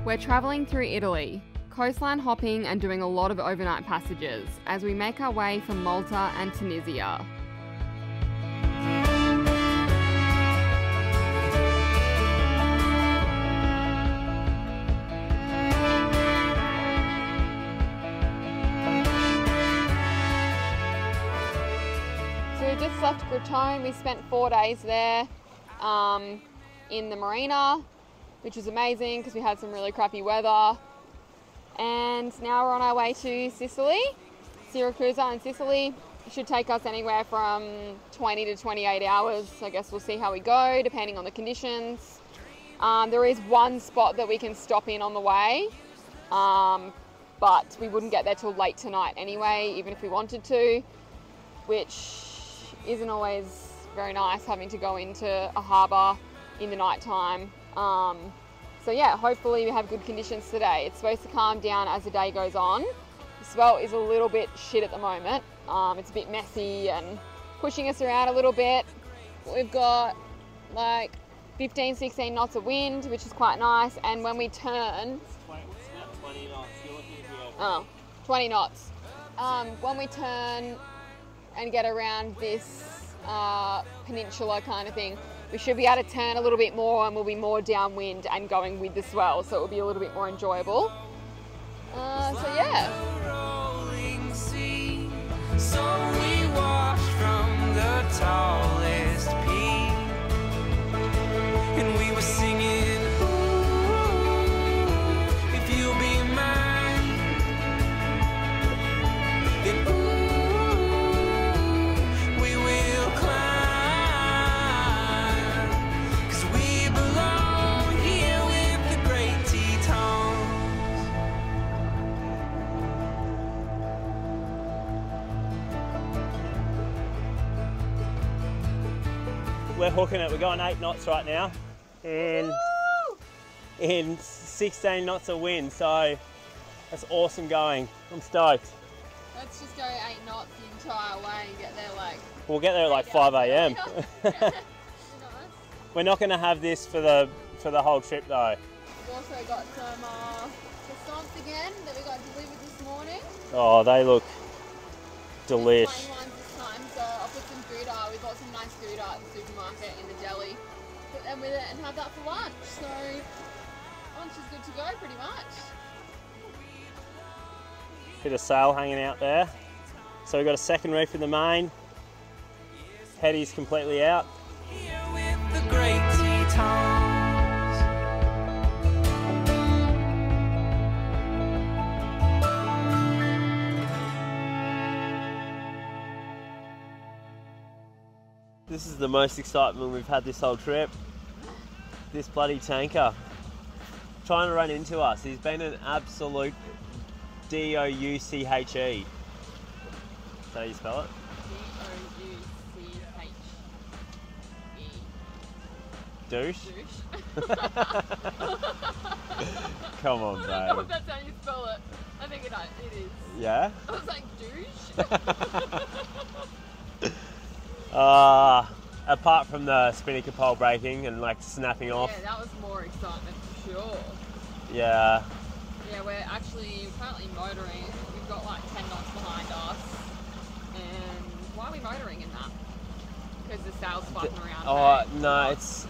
We're travelling through Italy, coastline hopping and doing a lot of overnight passages as we make our way from Malta and Tunisia. So we just left Crotone. We spent 4 days there in the marina, which was amazing because we had some really crappy weather. And now we're on our way to Sicily, Siracusa in Sicily. It should take us anywhere from 20 to 28 hours. I guess we'll see how we go, depending on the conditions. There is one spot that we can stop in on the way, but we wouldn't get there till late tonight anyway, even if we wanted to, which isn't always very nice, having to go into a harbour in the night time. So yeah, hopefully we have good conditions today. It's supposed to calm down as the day goes on. The swell is a little bit shit at the moment. It's a bit messy and pushing us around a little bit. We've got like 15, 16 knots of wind, which is quite nice. And when we turn... It's about 20 knots. You're looking to be okay. Oh, 20 knots. When we turn and get around this peninsula kind of thing, we should be able to turn a little bit more and we'll be more downwind and going with the swell, so it will be a little bit more enjoyable. So yeah. So we watched from the tallest peak and we were singing, ooh, if you'll be mine, then ooh, we will climb. We're hooking it. We're going 8 knots right now, and in 16 knots of wind. So that's awesome going. I'm stoked. Let's just go 8 knots the entire way and get there like... We'll get there at like 5 a.m. We're not going to have this for the whole trip though. We've also got some croissants again that we got delivered this morning. Oh, they look delish. Plain ones this time, so I'll put some Gouda. We bought some nice Gouda at the supermarket in the deli. Put them with it and have that for lunch. So lunch is good to go pretty much. Bit of sail hanging out there. So we've got a second reef in the main. Heady's completely out. Here with the great Tetons. This is the most excitement we've had this whole trip. This bloody tanker trying to run into us. He's been an absolute douche. Is that how you spell it? Douche? Come on, babe. I don't know if that's how you spell it. I think it is. Yeah? I was like, douche? Apart from the spinnaker pole breaking and like snapping off. Yeah, that was more excitement for sure. Yeah. Yeah, we're actually currently motoring. We've got like 10 knots behind us. And why are we motoring in that? Because the sail's flapping around. Oh, no, it's...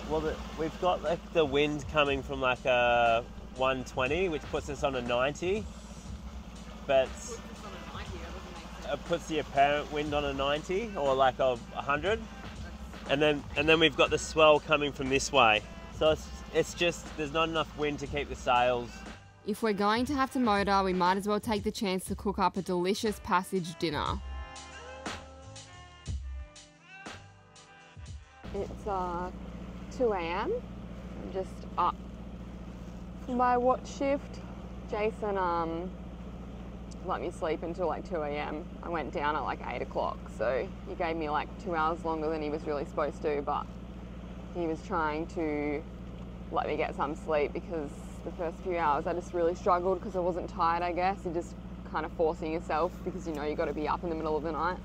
Well, we've got like the wind coming from like a 120, which puts us on a 90. But it puts the apparent wind on a 90 or like a 100. And then we've got the swell coming from this way. So it's just, there's not enough wind to keep the sails. if we're going to have to motor, we might as well take the chance to cook up a delicious passage dinner. It's 2 AM. I'm just up for my watch shift. Jason let me sleep until like 2 AM. I went down at like 8 o'clock, so he gave me like 2 hours longer than he was really supposed to, but he was trying to let me get some sleep because the first few hours I just really struggled because I wasn't tired, I guess. You're just kind of forcing yourself because you know you've got to be up in the middle of the night.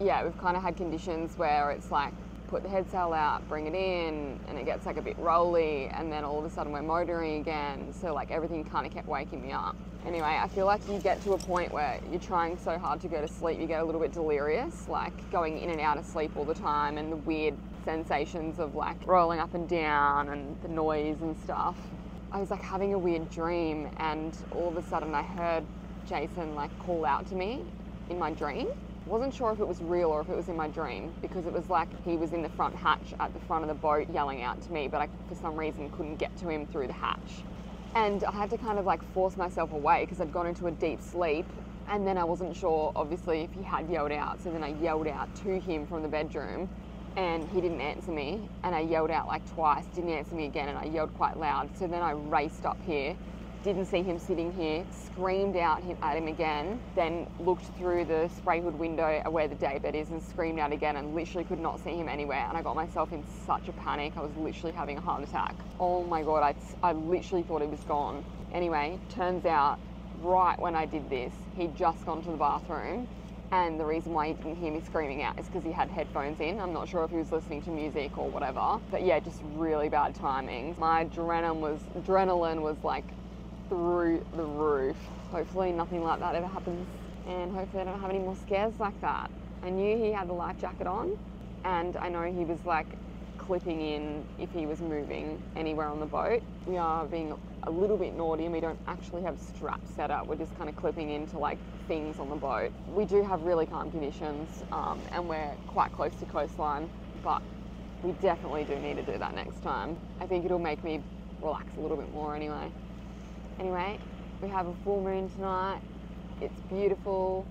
Yeah, we've kind of had conditions where it's like put the head sail out, bring it in, and it gets like a bit rolly, and then all of a sudden we're motoring again. So like everything kind of kept waking me up. Anyway, I feel like you get to a point where you're trying so hard to go to sleep, you get a little bit delirious, like going in and out of sleep all the time, and the weird sensations of like rolling up and down and the noise and stuff. I was like having a weird dream, and all of a sudden I heard Jason like call out to me in my dream. Wasn't sure if it was real or if it was in my dream, because it was like he was in the front hatch at the front of the boat yelling out to me, but I for some reason couldn't get to him through the hatch. And I had to kind of like force myself away because I'd gone into a deep sleep, and then I wasn't sure obviously if he had yelled out, so then I yelled out to him from the bedroom and he didn't answer me, and I yelled out like twice, didn't answer me again, and I yelled quite loud. So then I raced up here, didn't see him sitting here, screamed out at him again, then looked through the spray hood window where the daybed is and screamed out again, and literally could not see him anywhere. And I got myself in such a panic. I was literally having a heart attack. Oh my God, I literally thought he was gone. Anyway, turns out right when I did this, he'd just gone to the bathroom, and the reason why he didn't hear me screaming out is because he had headphones in. I'm not sure if he was listening to music or whatever, but yeah, just really bad timing. My adrenaline was like through the roof. Hopefully nothing like that ever happens, and hopefully I don't have any more scares like that. I knew he had the life jacket on, and I know he was like clipping in if he was moving anywhere on the boat. We are being a little bit naughty and we don't actually have straps set up. We're just kind of clipping into like things on the boat. We do have really calm conditions, and we're quite close to coastline, but we definitely do need to do that next time. I think it'll make me relax a little bit more anyway. Anyway, we have a full moon tonight. It's beautiful.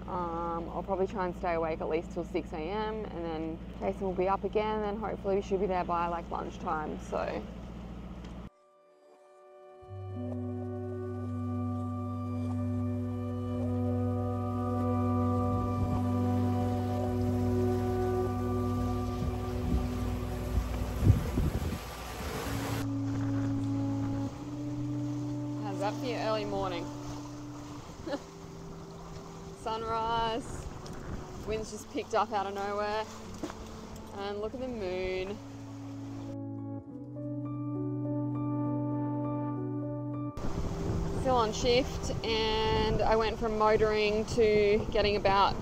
I'll probably try and stay awake at least till 6 a.m. and then Jason will be up again, and hopefully we should be there by like lunchtime. So how's that for your early morning? Sunrise, wind's just picked up out of nowhere, and look at the moon. Still on shift, and I went from motoring to getting about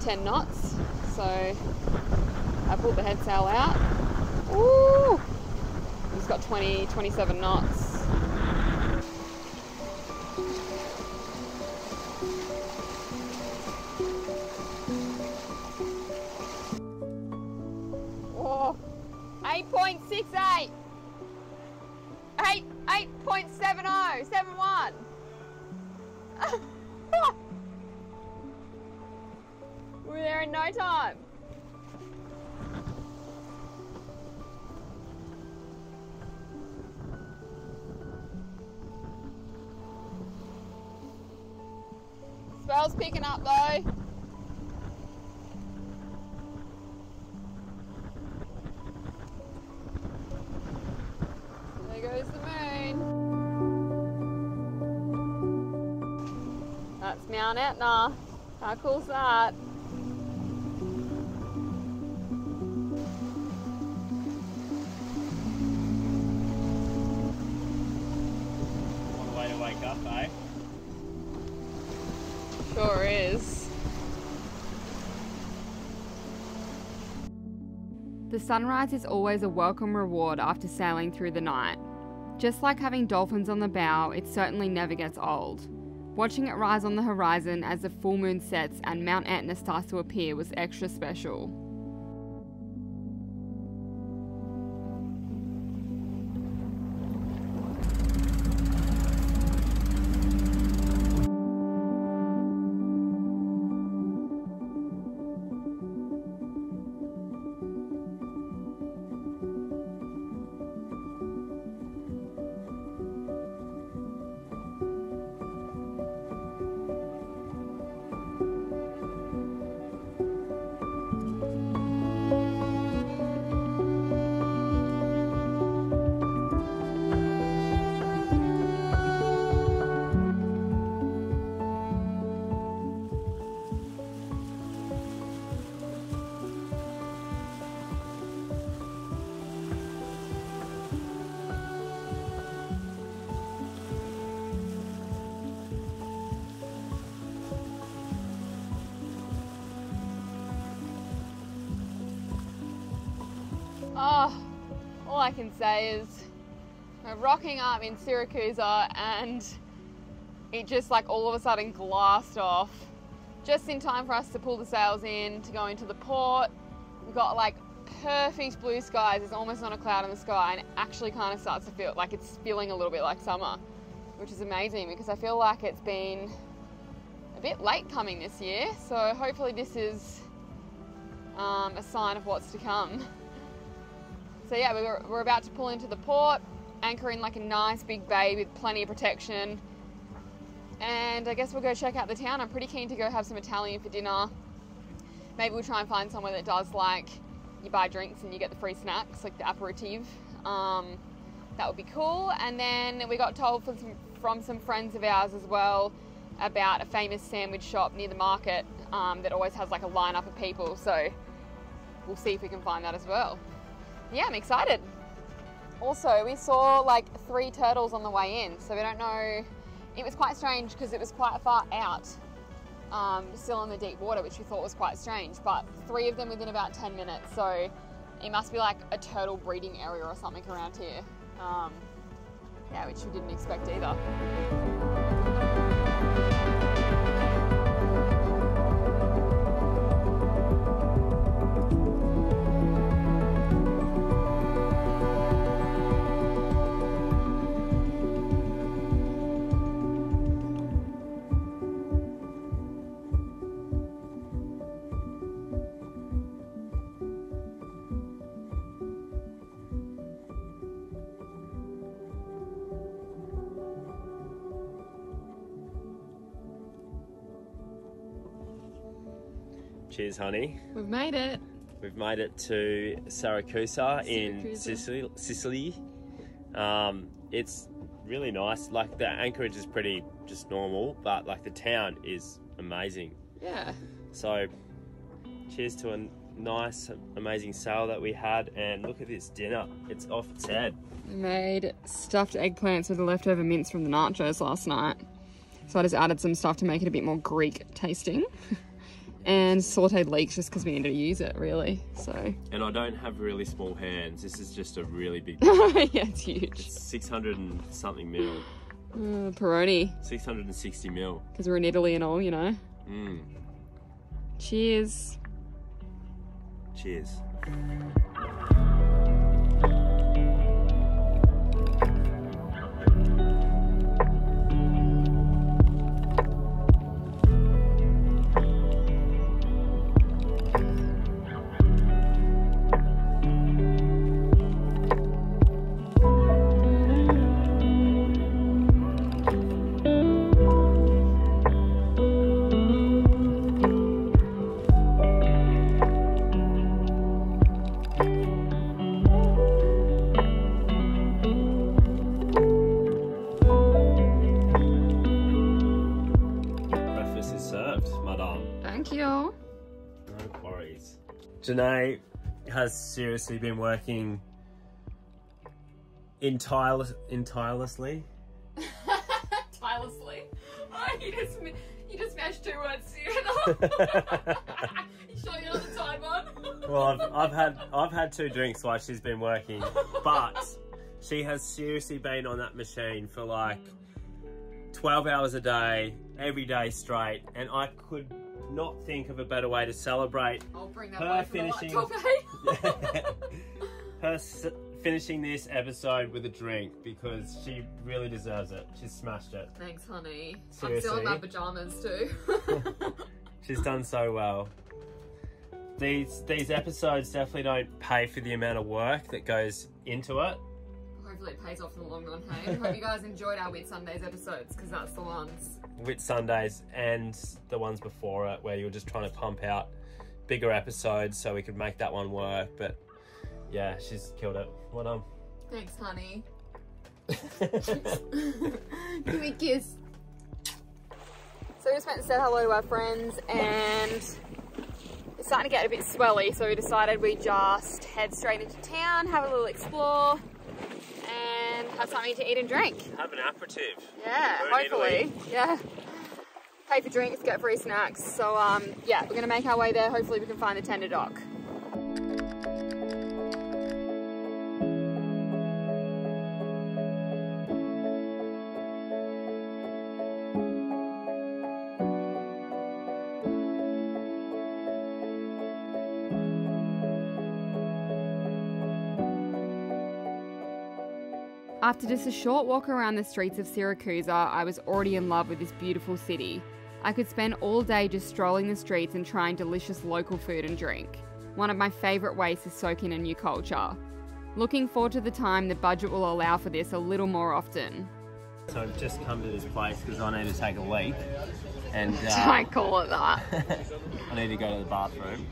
10 knots, so I pulled the head sail out. Ooh! It's got 27 knots. Oh, 8.68. 8.70, 71. We're there in no time. Spell's picking up though. There goes the moon. That's Mount Etna. How cool's that? What a way to wake up, eh? Sure is. The sunrise is always a welcome reward after sailing through the night. Just like having dolphins on the bow, it certainly never gets old. Watching it rise on the horizon as the full moon sets and Mount Etna starts to appear was extra special. Oh, all I can say is we're rocking up in Siracusa and it just like all of a sudden glassed off just in time for us to pull the sails in to go into the port. We've got like perfect blue skies. There's almost not a cloud in the sky, and it actually kind of starts to feel like it's feeling a little bit like summer, which is amazing because I feel like it's been a bit late coming this year. So hopefully this is a sign of what's to come. So yeah, we're about to pull into the port, anchor in like a nice big bay with plenty of protection. And I guess we'll go check out the town. I'm pretty keen to go have some Italian for dinner. Maybe we'll try and find somewhere that does like, you buy drinks and you get the free snacks, like the APERITIVO. That would be cool. And then we got told from some friends of ours as well about a famous sandwich shop near the market that always has like a lineup of people. So we'll see if we can find that as well. Yeah, I'm excited. Also, we saw like 3 turtles on the way in, so we don't know. It was quite strange because it was quite far out, still in the deep water, which we thought was quite strange, but 3 of them within about 10 minutes, so it must be like a turtle breeding area or something around here. Yeah, which we didn't expect either. Cheers, honey. We've made it. We've made it to Siracusa in Sicily. It's really nice. Like the anchorage is pretty just normal, but like the town is amazing. Yeah. So, cheers to a nice, amazing sail that we had, and look at this dinner. It's off its head. We made stuffed eggplants with the leftover mince from the nachos last night. So I just added some stuff to make it a bit more Greek tasting. And sauteed leeks just because we needed to use it, really. So. And I don't have really small hands. This is just a really big. Yeah, it's huge. It's 600 and something mil. Peroni. 660 mil. Because we're in Italy and all, you know. Mm. Cheers. Cheers. Janae has seriously been working tirelessly. Tirelessly? Oh, you just smashed 2 words together. You sure you're not the time one? Well, I've had 2 drinks while she's been working, but she has seriously been on that machine for like 12 hours a day, every day straight, and I could not think of a better way to celebrate her finishing this episode with a drink, because she really deserves it. She's smashed it. Thanks, honey. Seriously. I'm still in my pajamas too. She's done so well. These episodes definitely don't pay for the amount of work that goes into it. Hopefully it pays off in the long run, hey? Hope you guys enjoyed our Whitsundays episodes, because that's the ones. Whitsundays and the ones before it, where you were just trying to pump out bigger episodes so we could make that one work. But yeah, she's killed it. Well done. Thanks, honey. Give me a kiss. So we just went and said hello to our friends, and it's starting to get a bit swelly, so we decided we'd just head straight into town, have a little explore, and have something to eat and drink. Have an aperitif. Yeah, hopefully. Yeah. Pay for drinks, get free snacks. So yeah, we're gonna make our way there. Hopefully we can find the tender dock. After just a short walk around the streets of Siracusa, I was already in love with this beautiful city. I could spend all day just strolling the streets and trying delicious local food and drink. One of my favourite ways to soak in a new culture. Looking forward to the time the budget will allow for this a little more often. So I've just come to this place because I need to take a leak. And Don't call it that. I need to go to the bathroom.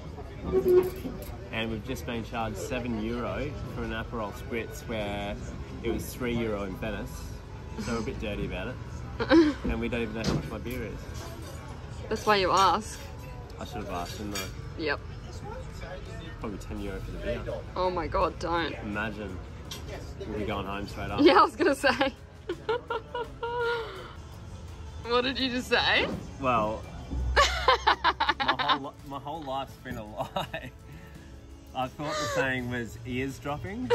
And we've just been charged €7 for an Aperol Spritz where it was €3 in Venice. So we're a bit dirty about it. And we don't even know how much my beer is. That's why you ask. I should have asked, shouldn't I? Yep. Probably €10 for the beer. Oh my god, don't. Imagine. We'll be going home straight up. Yeah, I was gonna say. What did you just say? Well, my whole life's been a lie. I thought the saying was ears dropping.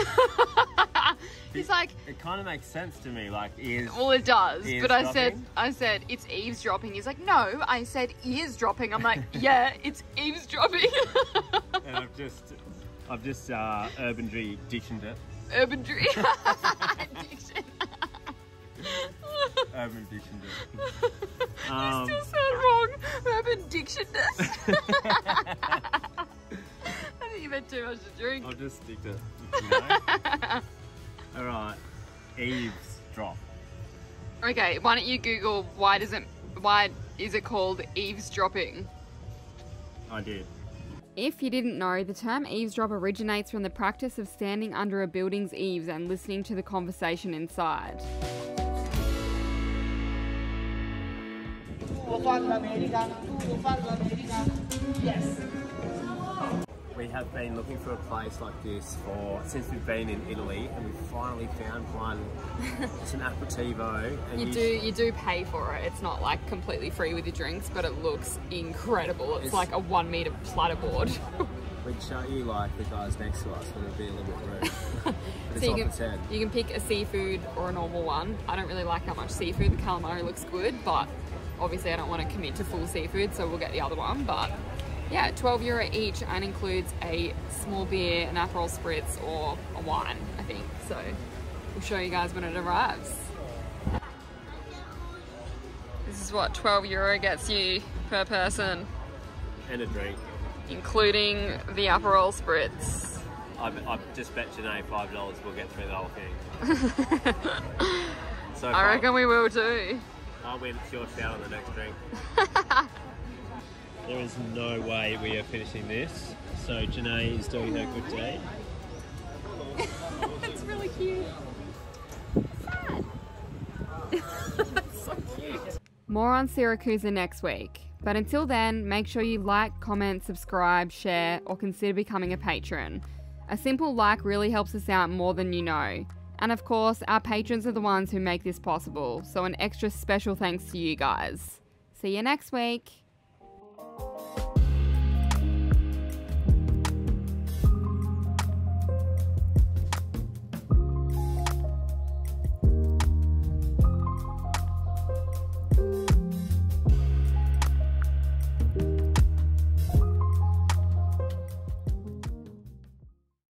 He's like, it kind of makes sense to me, like ears. well, it does, but I dropping. said it's eavesdropping. He's like, no, I said ears dropping. I'm like, yeah, it's eavesdropping. And I've just Urban Dictioned it. Urban Diction. Urban Dictioned it. You still sound wrong. Urban Dictioned. I think you've had too much to drink. I'll just stick to it. Alright, eavesdrop. Okay, why don't you Google why is it called eavesdropping? I did. If you didn't know, the term eavesdrop originates from the practice of standing under a building's eaves and listening to the conversation inside. Yes. We have been looking for a place like this since we've been in Italy, and we finally found one. It's an aperitivo. And you do pay for it. It's not like completely free with your drinks, but it looks incredible. It's like a 1 meter platter board. We'd show you like the guys next to us, but it'd be a little bit rude. But So it's you can pick a seafood or a normal one. I don't really like that much seafood. The calamari looks good, but obviously I don't want to commit to full seafood, so we'll get the other one. But yeah, €12 each, and includes a small beer, an Aperol Spritz, or a wine, I think. So we'll show you guys when it arrives. This is what €12 gets you per person, And a drink. including the Aperol Spritz. I just bet Janae $5 we'll get through the whole thing. So I reckon we will too. I'll win. It's your shout on the next drink. There is no way we are finishing this. So Janae is doing her good deed. It's really cute. So cute. More on Siracusa next week. But until then, make sure you like, comment, subscribe, share, or consider becoming a patron. A simple like really helps us out more than you know. And of course, our patrons are the ones who make this possible, so an extra special thanks to you guys. See you next week.